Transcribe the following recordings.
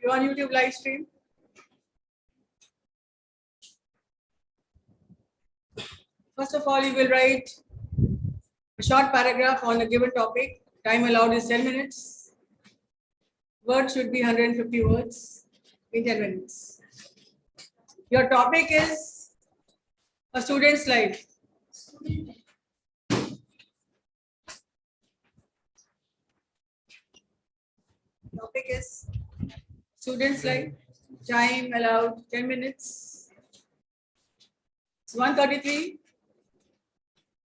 You on YouTube live stream? First of all, you will write a short paragraph on a given topic. Time allowed is 10 minutes. Words should be 150 words in 10 minutes. Your topic is a student's life. Topic is student's life. Time allowed 10 minutes. It's 133,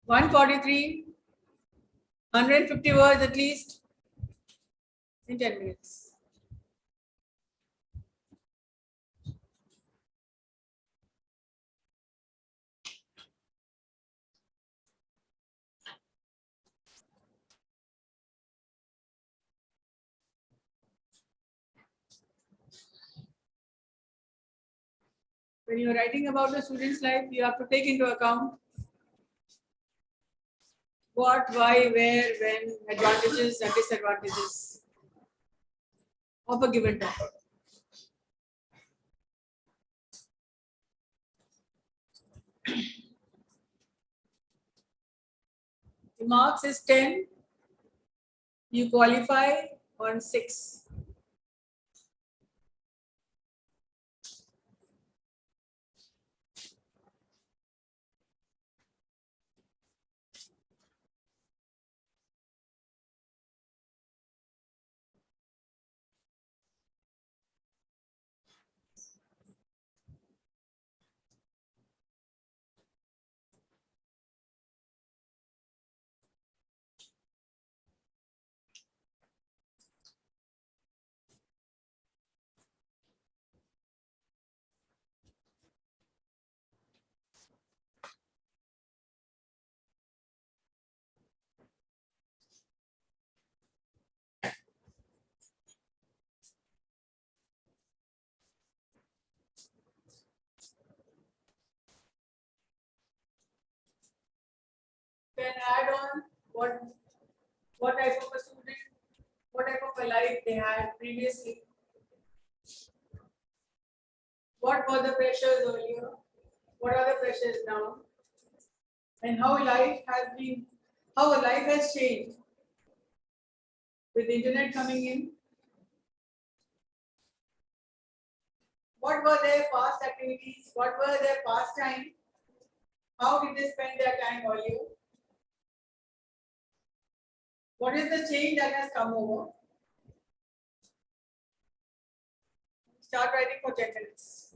143, 150 words at least in 10 minutes. When you are writing about the student's life, you have to take into account what, why, where, when, advantages and disadvantages of a given topic. The marks is 10. You qualify on 6. Then add on what type of a student, what type of a life they had previously. What were the pressures earlier? What are the pressures now? And how life has changed with the internet coming in. What were their past activities? What were their pastime? How did they spend their time earlier? What is the change that has come over? Start writing for 10 minutes.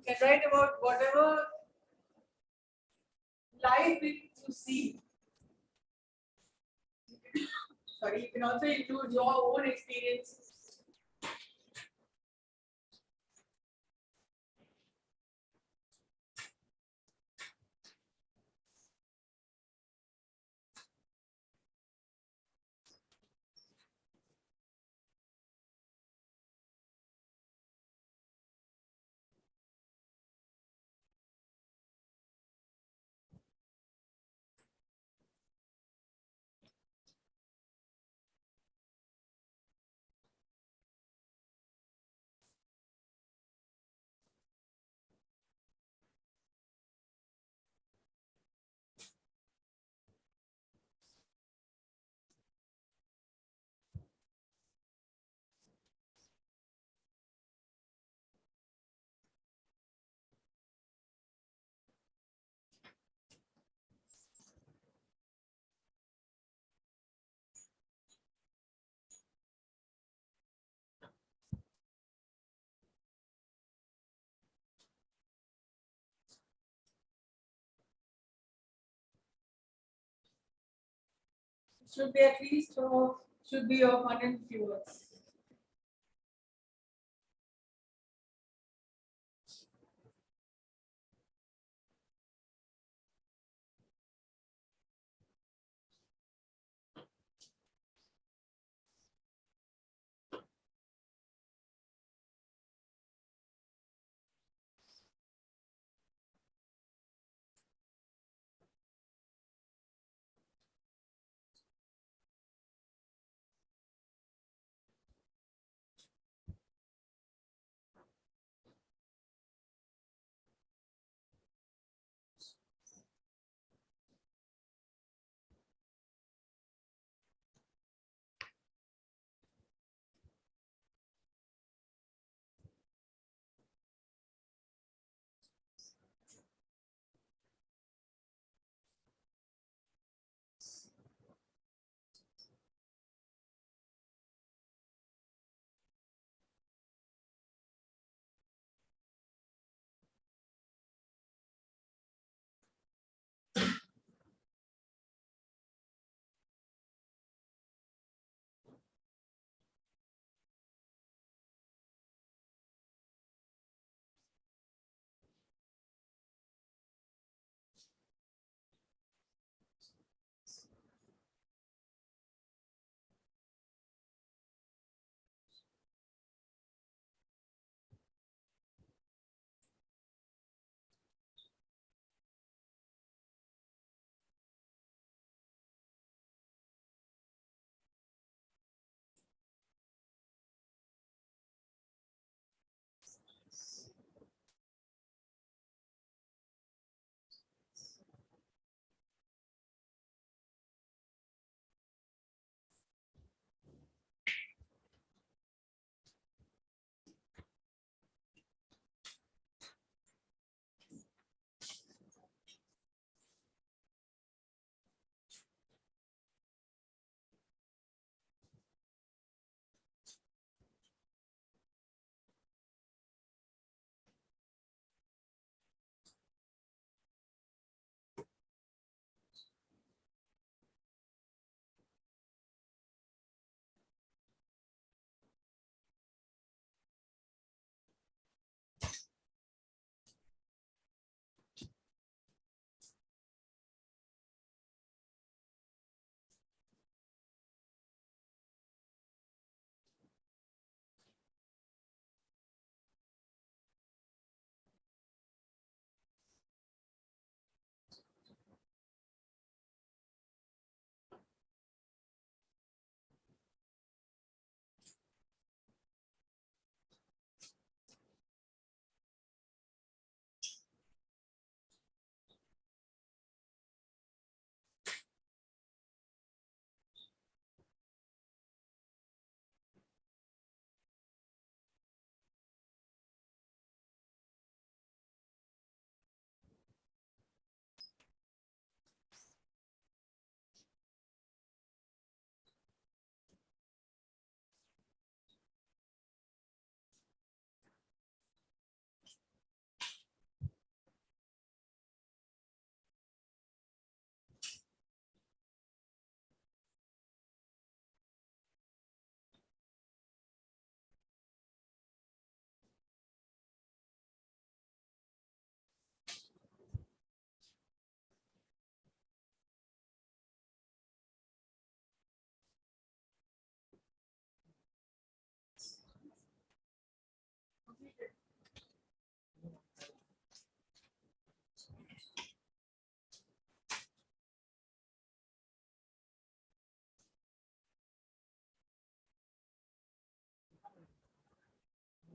You can write about whatever life you see. Sorry, you can also include your own experiences. should be at least of 150 words.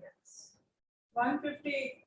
Yes. 150.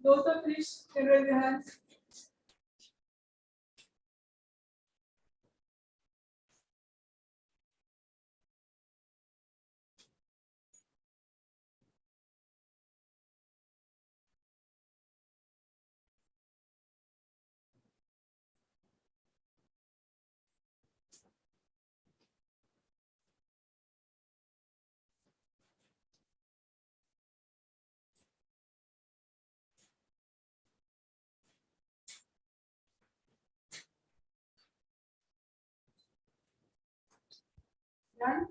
Those are finished, can raise your hands. Done?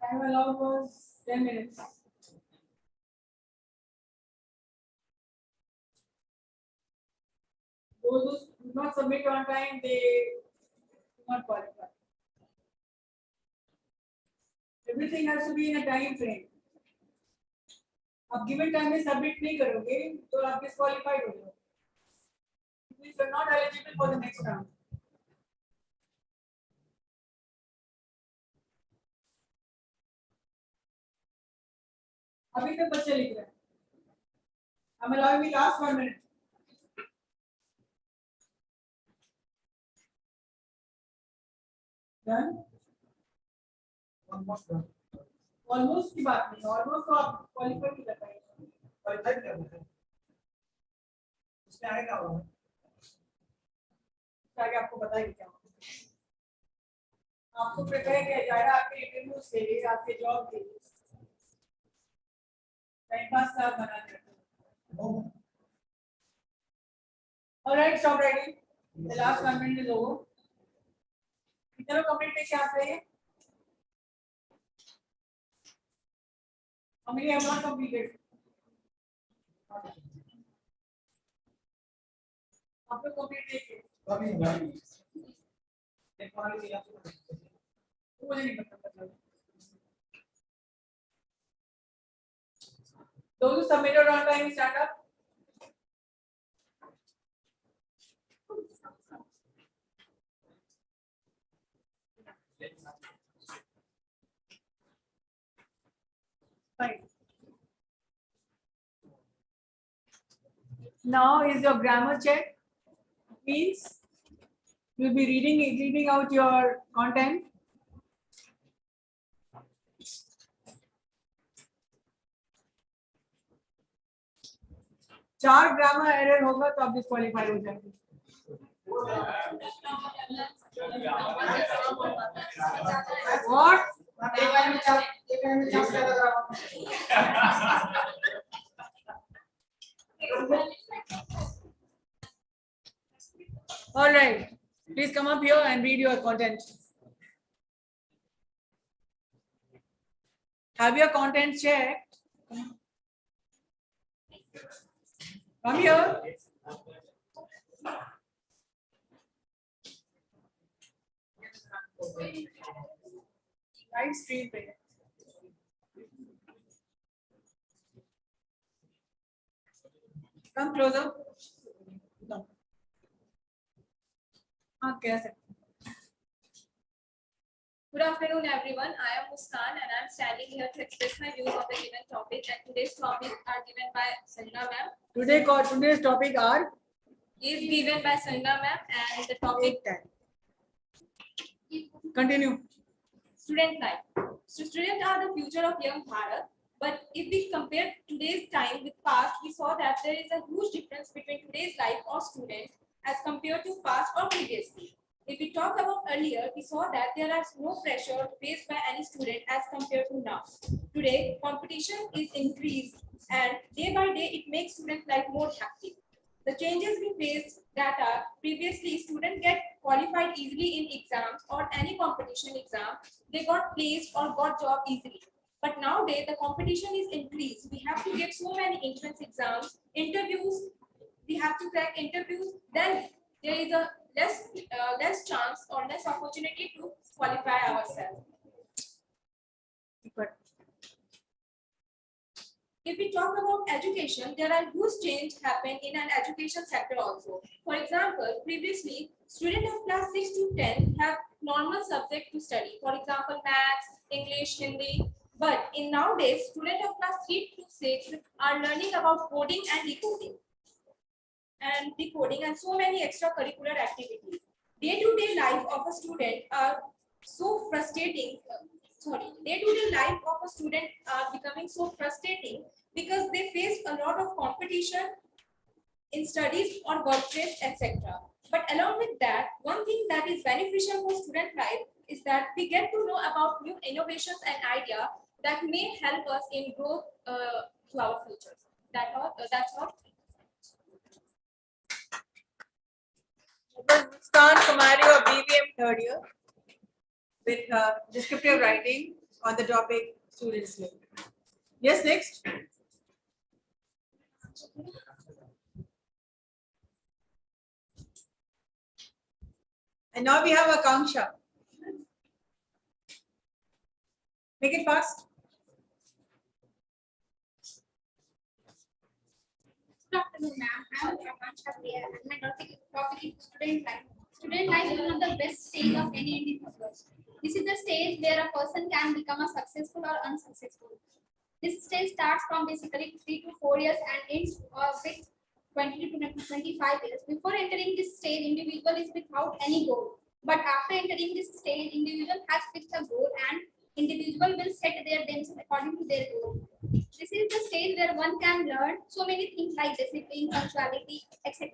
Time allowed was 10 minutes. Those who do not submit on time, they do not qualify. Everything has to be in a time frame. आप given time में submit नहीं करोगे तो आप disqualified हो जाओगे. If you are not eligible for the next round. अभी तक बच्चे लिख रहे हैं. I'm allowing me last 1 minute. Done? Almost done. Almost की बात नहीं. Almost तो आप qualify नहीं कर पाएंगे. Qualify करना है. उसमें आगे क्या होगा? आगे आपको बताएंगे क्या होगा. आपको प्रिपेयर किया जाएगा आपके इंटरव्यू से, आपके जॉब के लिए. टाइम पास का आप बना देते हो. All right, stop writing. The last 1 minute is over. कितने लोग कंप्लीट करके आप रहे हैं? How many have not completed? आप लोग कंप्लीट कीजिए. अभी नहीं. एक बार ही आपको मुझे नहीं पता. Those who submitted on time, stand up. Fine. Now is your grammar check. Means you'll be reading out your content. चार ग्रामर एरर होगा तो आप डिस्क्वालीफाई हो जाएंगे. What? All right. Please come up here and read your content. Have your content checked. Come here. Right screen पे. Come closer. Okay. Good afternoon, everyone. I am Muskan and I am standing here to express my views on the given topic. And today's topic are given by Sanjana ma'am. Today's topic Is given by Sanjana ma'am, and the topic continue. student life. So students are the future of young Bharat. But if we compare today's time with past, we saw that there is a huge difference between today's life of student as compared to past or previously. If we talk about earlier, we saw that there is no pressure faced by any student as compared to now. Today, competition is increased and day by day it makes student life more hectic. The changes we face that are previously students get qualified easily in exams or any competition exam, they got placed or got job easily. But nowadays the competition is increased. We have to get so many entrance exams, interviews. We have to crack interviews. Then there is a less chance or less opportunity to qualify ourselves. If we talk about education, there are huge change happen in an education sector also. For example, previously, students of class 6 to 10 have normal subject to study. For example, maths, English, Hindi. But in nowadays, students of class 3 to 6 are learning about coding and decoding and so many extracurricular activities. Day-to-day life of a student are so frustrating. Day-to-day life of a student are becoming so frustrating because they face a lot of competition in studies or workplace, etc. But along with that, one thing that is beneficial for student life is that we get to know about new innovations and ideas that may help us in growth to our futures. That's all. Muskan Kumari of BBM third year with descriptive writing on the topic students live. Yes, next. And now we have Akanksha. Make it fast. Good afternoon, ma'am. I am Aryabhata here, and my topic is student life. Student life is one of the best stage of any individual. This is the stage where a person can become a successful or unsuccessful. This stage starts from basically 3 to 4 years and ends with 20 to 25 years. Before entering this stage, individual is without any goal. But after entering this stage, individual has fixed a goal and individual will set themselves according to their goal. This is the stage where one can learn so many things like discipline, punctuality, etc.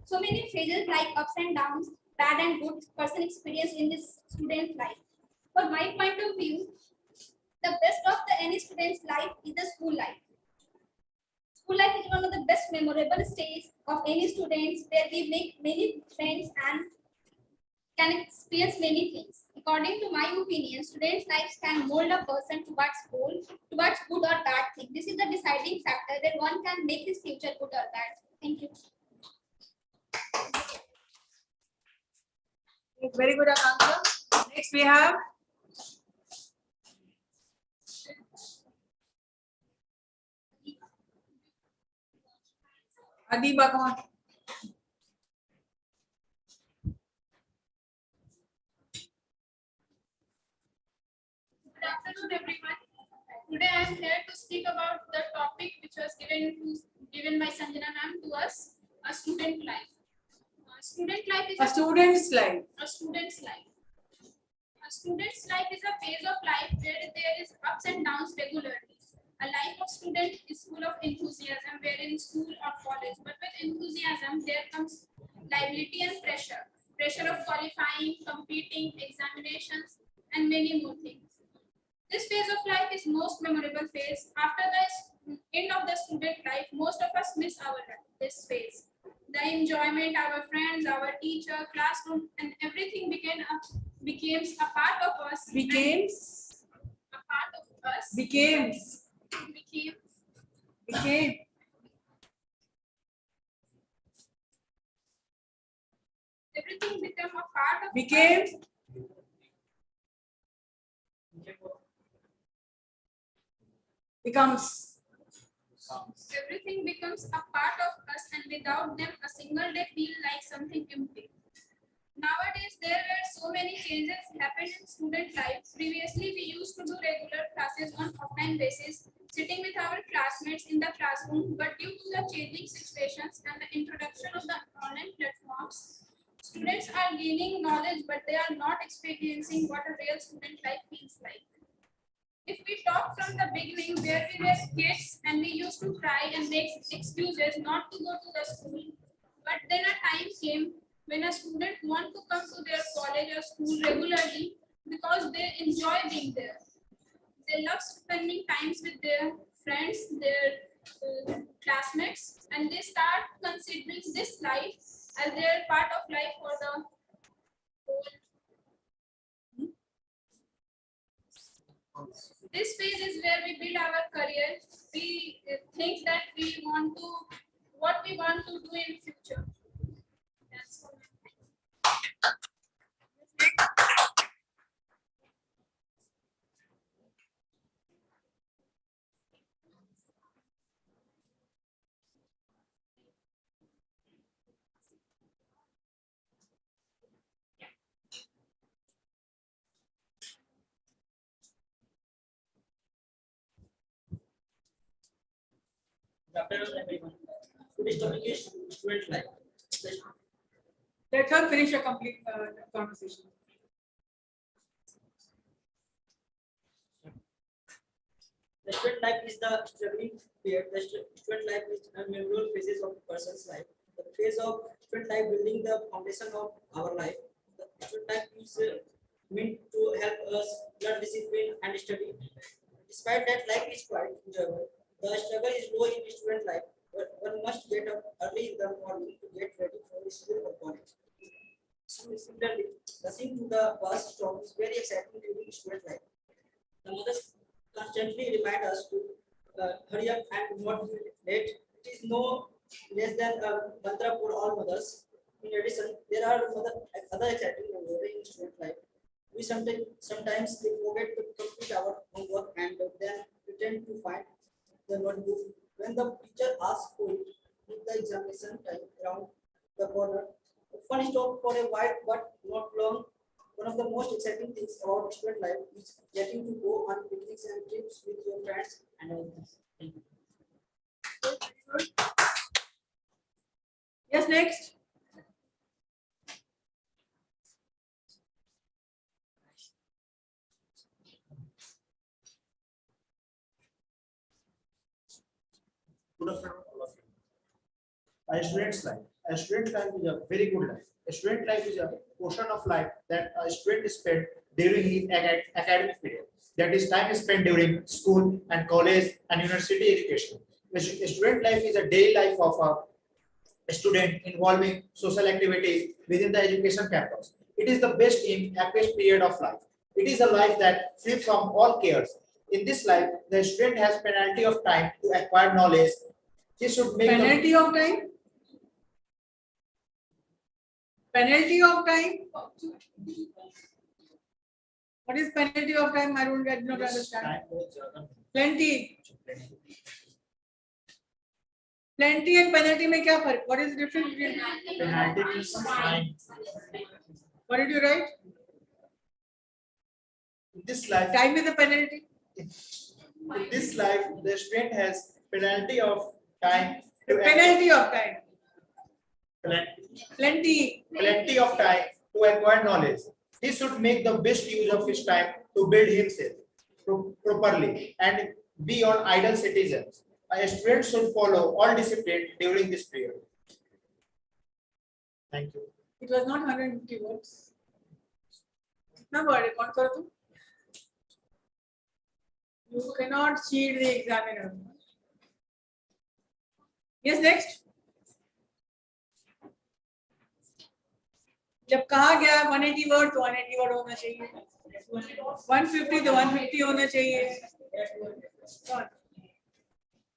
So many phases like ups and downs, bad and good person experience in this student life. For my point of view, the best of any student's life is the school life. School life is one of the best memorable stage of any students where we make many friends and can experience many things. According to my opinion, students' lives can mold a person towards goal, towards good or bad thing. This is the deciding factor that one can make his future good or bad. Thank you. Very good, Akanksha. Next we have Adiba. Come on. Good afternoon, everyone. Today I am here to speak about the topic which was given by Sanjana ma'am to us, a student life. Student life is A student's life. a student's life. A student's life is a phase of life where there is ups and downs regularly. A life of student is full of enthusiasm, where in school or college, but with enthusiasm there comes liability and pressure. Pressure of qualifying, competing, examinations, and many more things. This phase of life is most memorable phase. After the end of the student life, most of us miss this phase. The enjoyment, our friends, our teacher, classroom, and everything becomes a part of us. Became. Everything became a part of Became. us. Becomes. everything becomes a part of us, and without them, a single day feels like something empty. Nowadays, there are so many changes happened in student life. Previously, we used to do regular classes on offline basis, sitting with our classmates in the classroom. But due to the changing situations and the introduction of the online platforms, students are gaining knowledge, but they are not experiencing what a real student life feels like. If we talk from the beginning, where we were kids and we used to cry and make excuses not to go to the school, but then a time came when a student want to come to their college or school regularly because they enjoy being there. They love spending times with their friends, their classmates, and they start considering this life as their part of life for the whole. This phase is where we build our career. We think that we want to, what we want to do in future. That's all. Good afternoon, everyone. Today's topic is student life. Let her finish a complete conversation. The student life is the struggling period. The student life is a memorable phases of a person's life. The phase of student life building the foundation of our life. The student life is meant to help us learn discipline and study. Despite that, life is quite enjoyable. The struggle is low in student life, but one must get up early in the morning to get ready for school or college. Similarly, listening to the bus stop is very exciting during student life. The mothers constantly remind us to hurry up and not be late. It is no less than a mantra for all mothers. In addition, there are other exciting memories in student life. We sometimes we forget to complete our homework and then pretend to find the notebook. When the teacher asks for it, with the examination time around the corner, fun stop for a while but not long. One of the most exciting things about student life is getting to go on picnics and trips with your friends and others. Thank you. Yes, next. Good afternoon, all of you. A student's life. A student life is a very good life. A student life is a portion of life that a student spends during his academic period. That is time spent during school and college and university education. A student life is a daily life of a student involving social activities within the education campus. It is the best and happiest period of life. It is a life that free from all cares. In this life, the student has plenty of time to acquire knowledge. He should make Penalty of time. Penalty of time. What is penalty of time? I did not understand. Plenty. Plenty and penalty में क्या फर्क? What is the difference between? penalty is fine. What did you write? In this life, Time is a penalty. in this life, the student has penalty of time The to penalty of time. plenty Plenty. of time to acquire knowledge. He should make the best use of his time to build himself properly and be an idle citizen. A student should follow all discipline during this period. Thank you. It was not 150 words. कितना word है? कौन करो तुम? You cannot cheat the examiner. Yes, next. जब कहा गया 180 word तो 180 word होना चाहिए, 150 तो 150 होना चाहिए.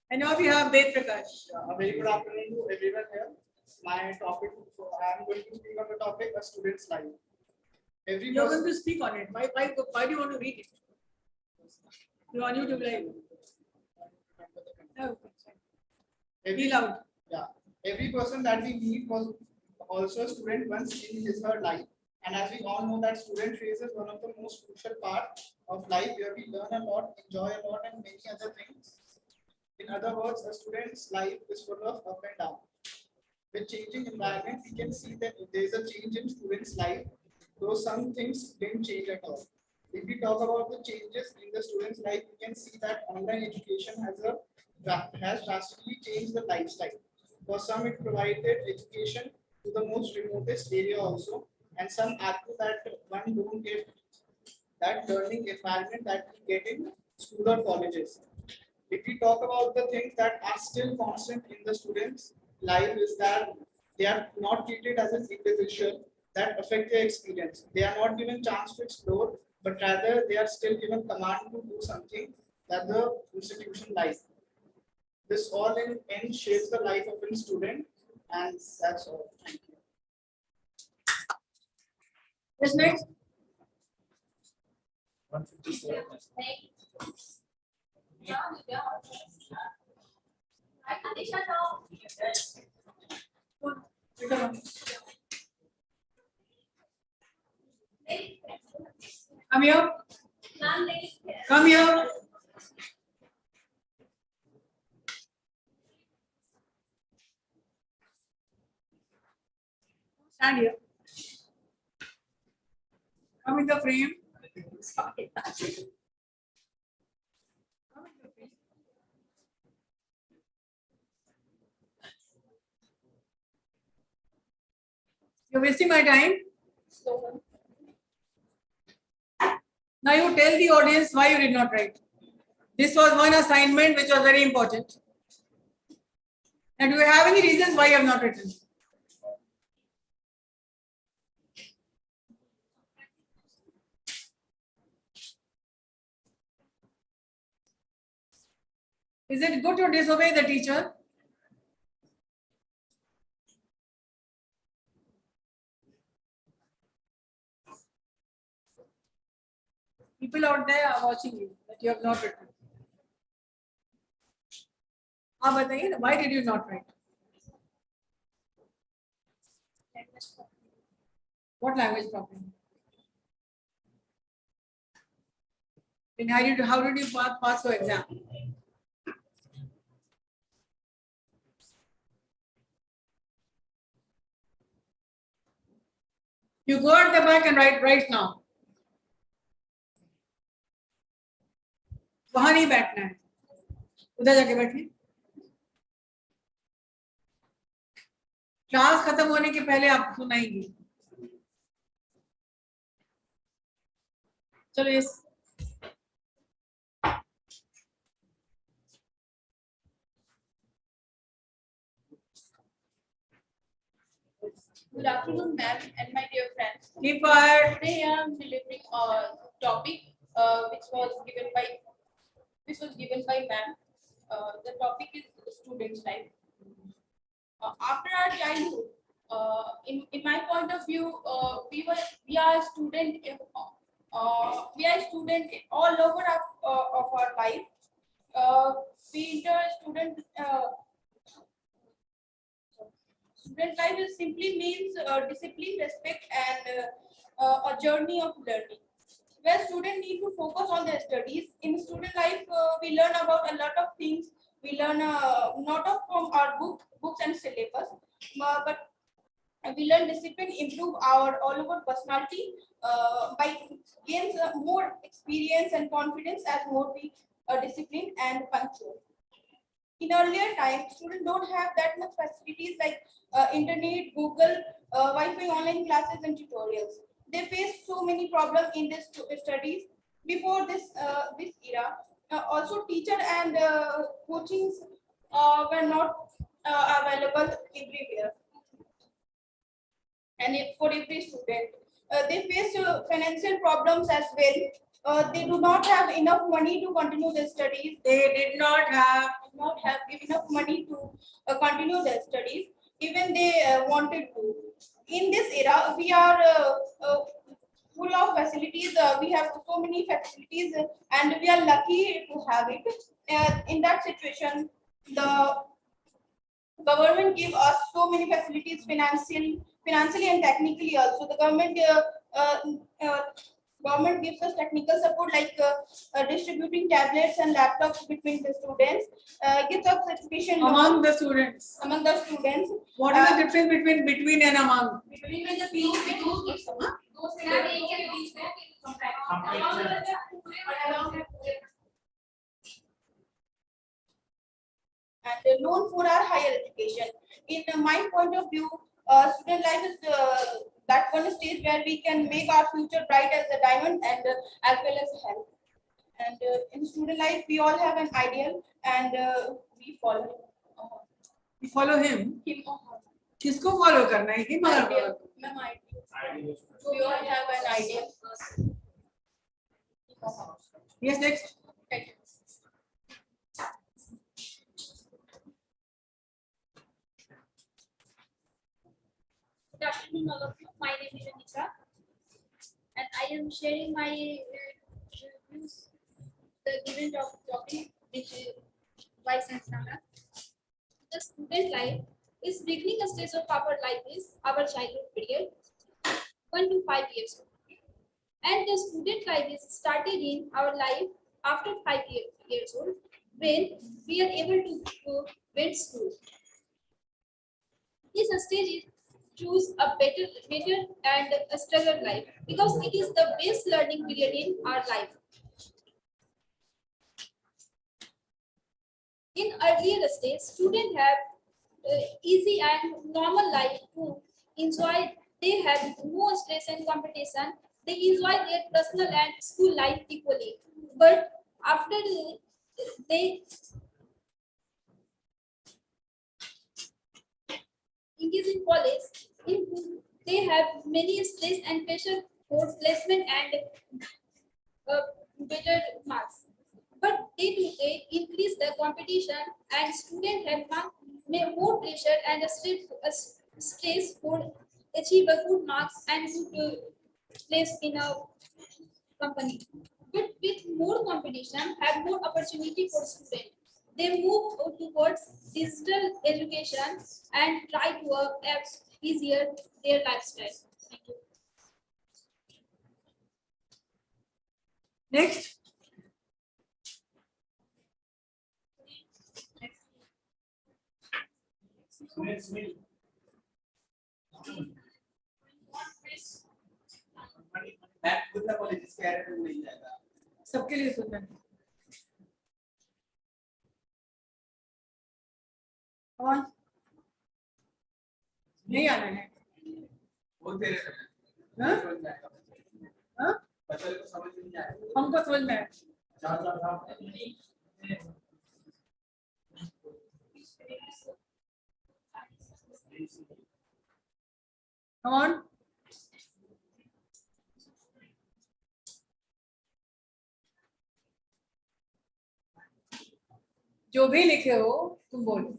And now we have Ved Prakash. A very good afternoon to everyone here. My topic, I am going to speak on the topic of students' life. Every You are going person, to speak on it. Why do you want to read it? You on YouTube live. Oh, okay. Be loud. Yeah, every person that we meet was also a student once in his or her life. And as we all know that student phase is one of the most crucial part of life where we learn a lot, enjoy a lot, and many other things. In other words, a student's life is full of up and down. With changing environment, we can see that there is a change in students' life, though some things didn't change at all. If we talk about the changes in the students' life, we can see that online education has drastically changed the lifestyle. For some, it provided education to the most remotest area also, and some argue that one don't get that learning environment that we get in school or colleges. If we talk about the things that are still constant in the students' life is that they are not treated as an individual that affect their experience. They are not given chance to explore, but rather they are still given command to do something that the institution likes. This all in end shapes the life of a student, and that's all. Thank you. Yes, next. 157. Come here. Come here. Stand here. Come in the frame. Come in the frame. You're wasting my time. Now you tell the audience why you did not write. This was one assignment which was very important. And do you have any reasons why you have not written? Is it good to disobey the teacher? People out there are watching you, that you have not written. आप बताइए ना, why did you not write? What language problem? Then how did you pass your exam? You go at the back and write right now. वहां नहीं बैठना है, उधर जाके बैठिए. क्लास खत्म होने के पहले आप सुनाएंगे. चलो yes. Good afternoon, ma'am, and my dear friends. Keep quiet. Today I am delivering a topic which was given by ma'am. The topic is students' life. After our childhood, in my point of view, we are student. We are student all over of our life. We enter student. Student life is simply means discipline, respect, and a journey of learning, where students need to focus on their studies. In student life, we learn about a lot of things. We learn not from our books and syllabus, but we learn discipline, improve our all over personality by gains more experience and confidence as more we disciplined and punctual. In earlier times, students don't have that much facilities like internet, Google, Wi-Fi, online classes, and tutorials. They face so many problems in this studies. Before this era, also teacher and coachings were not available everywhere, and for every student, they face financial problems as well. They do not have enough money to continue their studies. They did not have Enough money to continue their studies, even they wanted to. In this era, we are full of facilities. We have so many facilities, and we are lucky to have it. In that situation, the Government give us so many facilities financially and technically also. The government gives us technical support like distributing tablets and laptops between the students, gives us education Among the students. among the students. What is the difference between and among? Between the few, and known for our higher education. In my point of view, student life is that one stage where we can make our future bright as a diamond and as well as health. And in student life, we all have an ideal and we follow We follow him. him or her. किसको follow करना है? Him or her? Ideal, ma'am, ideal. So we all have an ideal. Yes, next. Thank you. Good afternoon, all of you. My name is Anika, and I am sharing my views, the given topic, which is Vice Chancellor. The student life is beginning a stage of our life is our childhood period, 1 to 5 years old. And the student life is started in our life after 5 years old, when we are able to go to school. This stage is choose a better and a struggle life because it is the best learning period in our life. In earlier stage, students have easy and normal life to enjoy. They have no stress and competition. They enjoy their personal and school life equally. But after they engage in college, they have many stress and pressure for placement and better marks. But day to day increase the competition and students have more pressure and stress for achieve a good marks and good place in a company. But with more competition, have more opportunity for students. They move towards digital education and try to work as easier their lifestyle. Thank you. Next. सबके लिए सुनना है. कौन? नहीं आना है. हाँ? हाँ? हमको समझ में आया. Come on. जो भी लिखे हो तुम बोलो.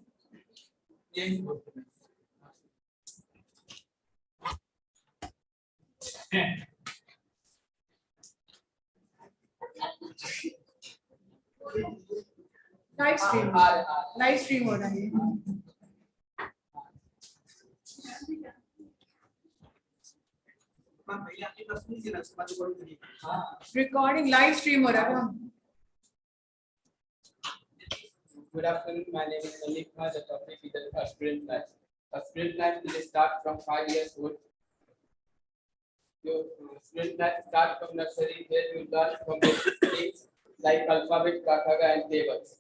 लाइव स्ट्रीम हो रहा है. रिकॉर्डिंग लाइव स्ट्रीम हो रहा है. Good afternoon. My name is Malik. The topic is the student life. A student life will start from 5 years old. Your student life start from nursery, where you learn from basic things like alphabet, kakhaga, and tables.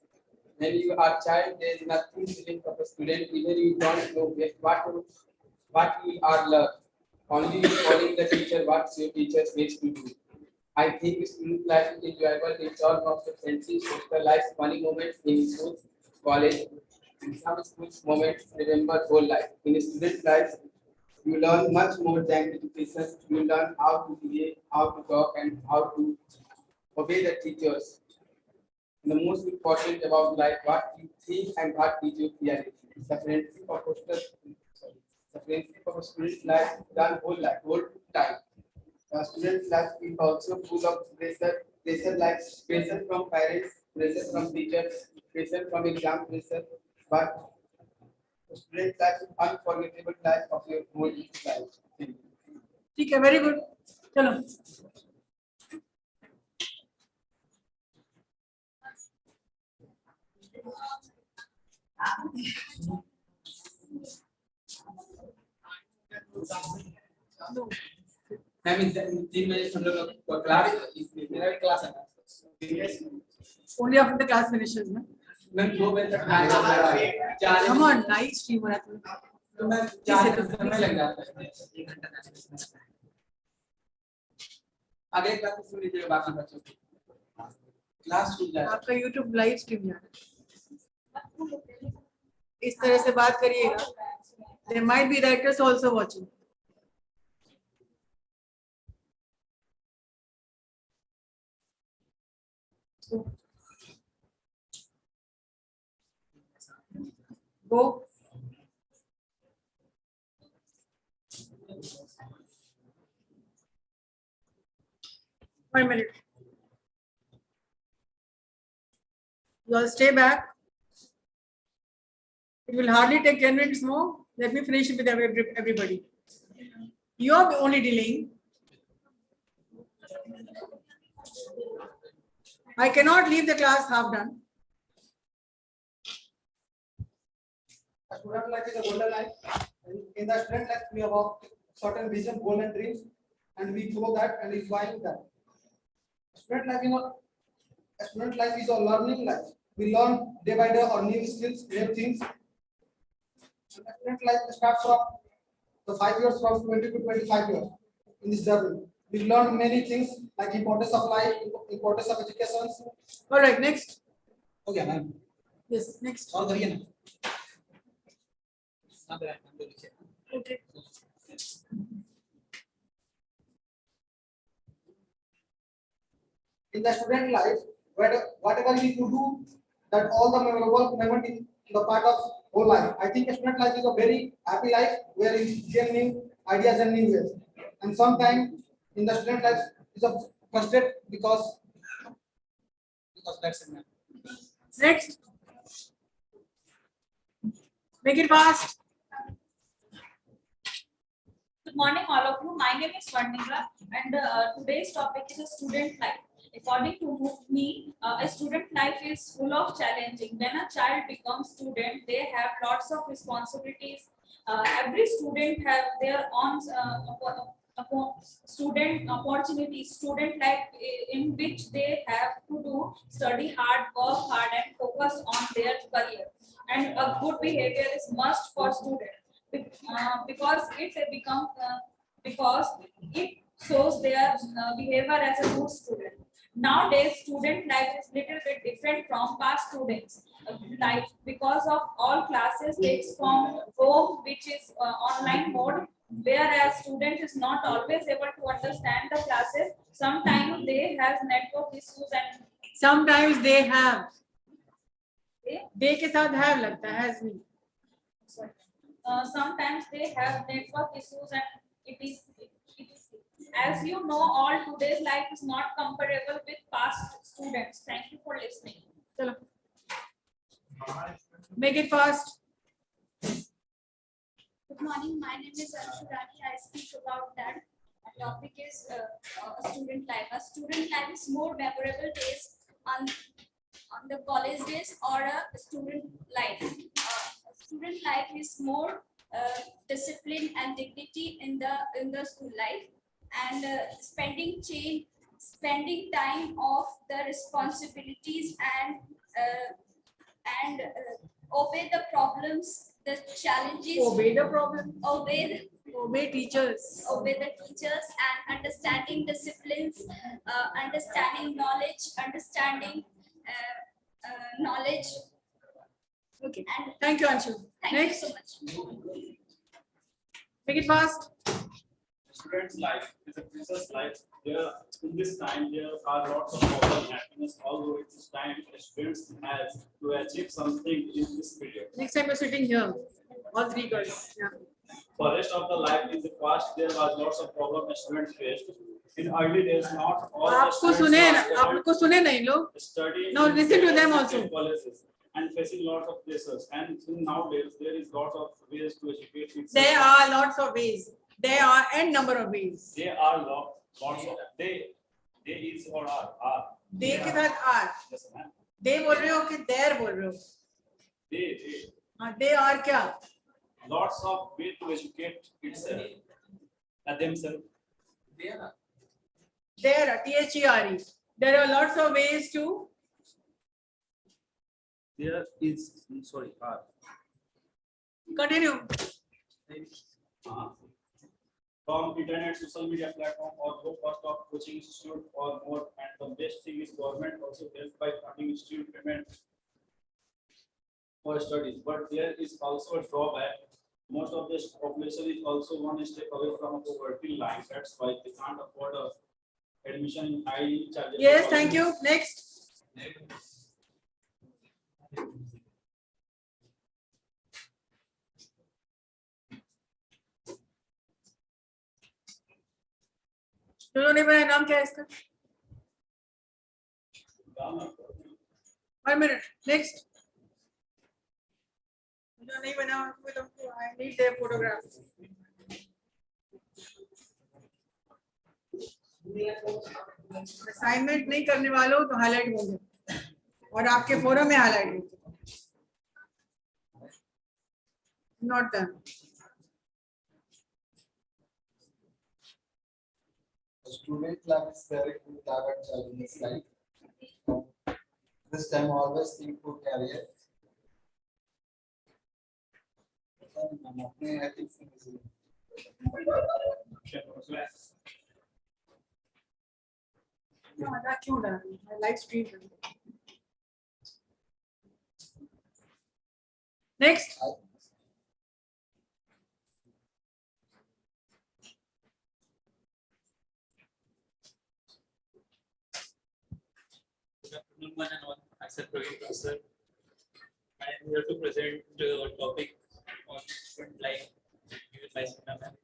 When you are a child, there is nothing to think of a student. Even you don't know what you are learning. Only you following the teacher what your teacher says to do. I think student life is enjoyable. It's all of the friendship, social life, funny moments in school, college, and some school moments remember whole life. In student life, you learn much more than education. You learn how to behave, how to talk, and how to obey the teachers. And the most important about life, what you think and what is your reality. The friendship of a student life is done whole time. The student life is also full of pressure like pressure from parents, pressure from teachers, pressure from exam pressure. But student life is unforgettable life of your whole life. ठीक है, very good. चलो. Ma'am इन 3 बजे हम लोग class मेरा भी class है Only after the class finishes, ना. मैम 2 बजे तक मैं Come on, live stream हो रहा है. तो मैं 4 समय लग जाता है 1 घंटा का अगले क्लास में सुन लीजिएगा बाकी बच्चों को क्लास छूट जाए आपका YouTube लाइव स्ट्रीम जा रहा है. इस तरह से बात करिएगा. There might be directors also watching. Go. One minute. You all stay back. It will hardly take 10 minutes more. Let me finish with everybody. You are only delaying. I cannot leave the class half done. Student life is a golden life. In the student life, we have a certain vision, goal, and dreams, and we follow that and we fly with that. Student life is a learning life. We learn day by day or new skills, new things. Student life starts from the 5 years, from 20 to 25 years. In this journey, we learn many things like importance of life, importance of education. All right, next. Okay, ma'am. Yes, next. All the Okay. in the student life, whatever we could do, that all the memorable moment in the part of whole life. I think a student life is a very happy life where you gain new ideas and new ways. And sometimes in the student life is a frustrated because that's it. Next. Make it fast. Good morning, all of you. My name is Varnika, and today's topic is a student life. According to me, a student life is full of challenging. When a child becomes student, they have lots of responsibilities. Every student have their own student opportunities, student life in which they have to do study hard, work hard, and focus on their career. And a good behavior is must for students. Because it shows their behavior as a good student. Nowadays, student life is little bit different from past students' life because of all classes takes from home, which is online mode. Whereas student is not always able to understand the classes. Sometimes they have network issues and Sometimes they have. They के साथ have लगता है has me. Sometimes they have network issues and it is as you know, all today's life is not comparable with past students. Thank you for listening. चलो. Make it fast. Good morning. My name is Aryabhata. I speak about that. The topic is a student life. A student life is more memorable days on the college days or a student life. Student life is more discipline and dignity in the school life, and spending time of the responsibilities and obey the problems, the challenges. Obey the problem. Obey teachers. Obey the teachers and understanding disciplines, understanding knowledge. Okay. And Thank you, Anshu. thank Next. you so much. Make it fast. Student's life is a precious life. There, in this time, there are lots of problems and happiness. Although it is time students has to achieve something in this period. Next time you're sitting here, all three girls. Yeah. For rest of the life in the past, there was lots of problems students faced. In early days, not all the आपको students सुने were ना, able आपको सुने नहीं लोग. to study. No, in listen to them university also. colleges. and facing lot of pressures. And nowadays there is lot of ways to educate itself. There are lots of ways. There are n number of ways. There are lots of they is or are. They के साथ are. Yes, ma'am. They बोल रहे हो कि there बोल रहे हो? They हाँ, they are क्या? lots of way to educate itself at themselves. There are THERE. There are lots of ways to. There is are. Continue. From internet, social media platform, or low cost of coaching institute or more, and the best thing is government also helps by funding institute payment for studies. But there is also a drawback. Most of this population is also one step away from the poverty line. That's why they can't afford a admission in high charges. Yes, thank you. Next. सुनो मेरा नाम क्या है इसका? 1 minute. Next. जो नहीं बना उनको तुमको I need their photograph. Assignment नहीं करने वालों तो हाईलाइट होंगे और आपके फोरम में हाईलाइट होंगे. Not done. Student life is very good life and challenging life. This time always think for career. आधा क्यों डाल? लाइव स्ट्रीम कर. Next. Good afternoon, one and all. Myself, Praveen Professor. I am here to present a topic on student life given by Sina ma'am.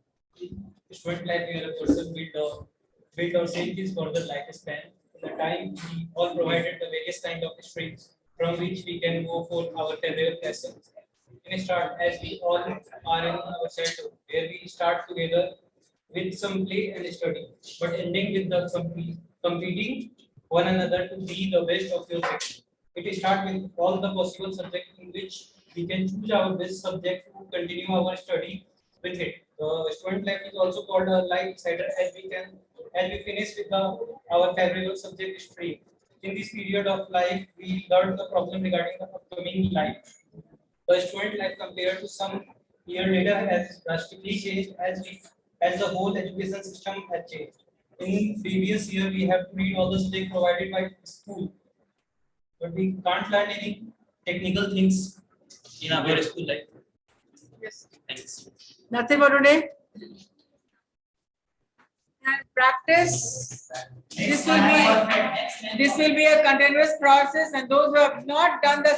Student life, where a person build or change his further lifespan. In the time, we all provided the various kind of streams from which we can go for our favorite lessons. In a start, as we all are in our childhood, where we start together with some play and study, but ending with the competing one another to be the best of your section. It starts with all the possible subjects in which we can choose our best subject to continue our study with it. Student life is also called a life decider as we finish with our favorable subject stream. In this period of life, we learn the problem regarding the upcoming life. The student life compared to some year later has drastically changed as the whole education system has changed. In previous year, we have to read all the subjects provided by school, but we can't learn any technical things in our school life. Yes. Thanks. Nothing for today. And practice. This will be a continuous process, and those who have not done the